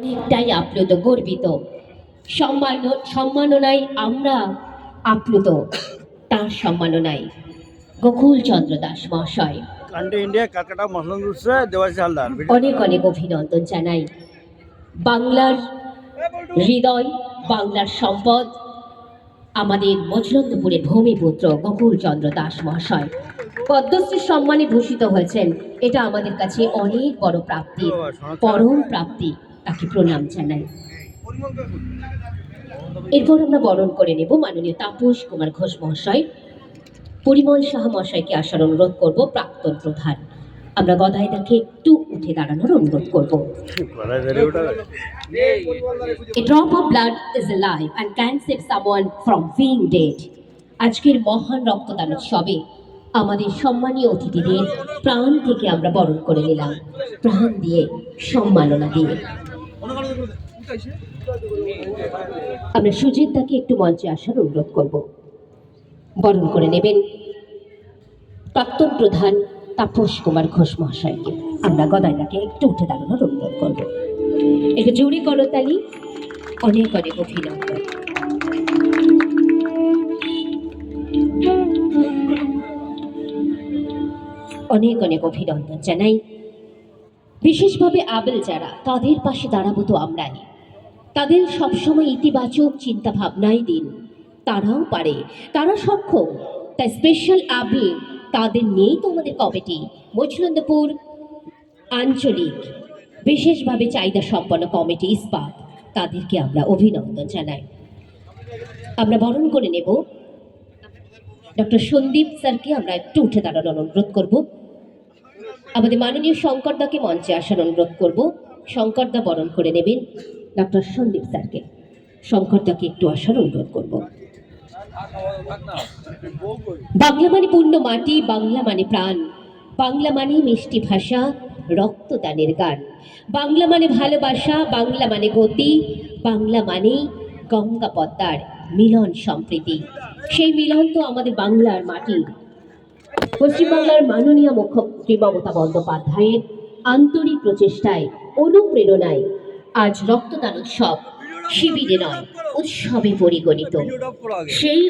অনেকটাই আপ্লুত, গর্বিত। সম্মাননায় আমরা আপ্লুত, তার সম্মাননায় গোকুল চন্দ্র দাস মহাশয় ইন্ডিয়া কলকাতা দেবাশিস হালদার অনেক অনেক অভিনন্দন জানাই। বাংলার হৃদয়, বাংলার সম্পদ, আমাদের মজলন্দপুরের ভূমিপুত্র গোকুল চন্দ্র দাস মহাশয় পদ্মশ্রী সম্মানে ভূষিত হয়েছেন। এটা আমাদের কাছে অনেক বড় প্রাপ্তি, পরম প্রাপ্তি। তাকে প্রণাম জানাই। এরপর আমরা বরণ করে নেব মাননীয় তাপস কুমার ঘোষ মহাশয়। পরিমল সাহা মহাশয়কে আসার অনুরোধ করব, প্রাক্তন প্রধান। আমরা গদাইদাকে একটু উঠে দাঁড়ানোর অনুরোধ করব। A drop of blood is alive and can save someone from being dead. আজকের মহান রক্তদান উৎসবে আমাদের সম্মানীয় অতিথিদের প্রাণ থেকে আমরা বরণ করে নিলাম, প্রাণ দিয়ে, সম্মাননা দিয়ে। আমরা সুজিত দাকে একটু মঞ্চে আসার অনুরোধ করব। বরণ করে নেবেন প্রাক্তন প্রধান তাপস কুমার ঘোষ মহাশয়কে। আমরা গদাইদাকে একটু উঠে দাঁড়ানোর অনুরোধ করব। একটু জোরে করতালি। অনেক অনেক অভিনন্দন। অনেক অনেক অভিনন্দন জানাই। বিশেষভাবে আবেল যারা, তাদের পাশে দাঁড়াবো তো আমরাই। তাদের সবসময় ইতিবাচক চিন্তা ভাবনাই দিন। তারাও পারে, তারা সক্ষম। তাই স্পেশাল আবেল তাদের নিয়েই তো আমাদের কমিটি, মজলন্দপুর আঞ্চলিক বিশেষভাবে চাহিদা সম্পন্ন কমিটি ইস্পাত, তাদেরকে আমরা অভিনন্দন জানাই। আমরা বরণ করে নেব ডক্টর সন্দীপ স্যারকে। আমরা একটু উঠে দাঁড়ানোর অনুরোধ করব। আমাদের মাননীয় শঙ্করদাকে মঞ্চে আসার অনুরোধ করব। শঙ্করদা বরণ করে নেবেন ডক্টর সন্দীপ স্যারকে। শঙ্করদাকে একটু আসার অনুরোধ করব। বাংলা মানে পূর্ণ মাটি, বাংলা মানে প্রাণ, বাংলা মানে মিষ্টি ভাষা, রক্তদানের গান, বাংলা মানে ভালোবাসা, বাংলা মানে গতি, বাংলা মানে গঙ্গা পদ্মার মিলন সম্প্রীতি। সেই মিলন তো আমাদের বাংলার মাটি। পশ্চিমবাংলার মাননীয় মুখ্যমন্ত্রী মমতা বন্দ্যোপাধ্যায়ের আন্তরিক প্রচেষ্টায়, অনুপ্রেরণায় আজ রক্তদান উৎসব শিবিরে নয়, উৎসবে পরিগণিত। সেই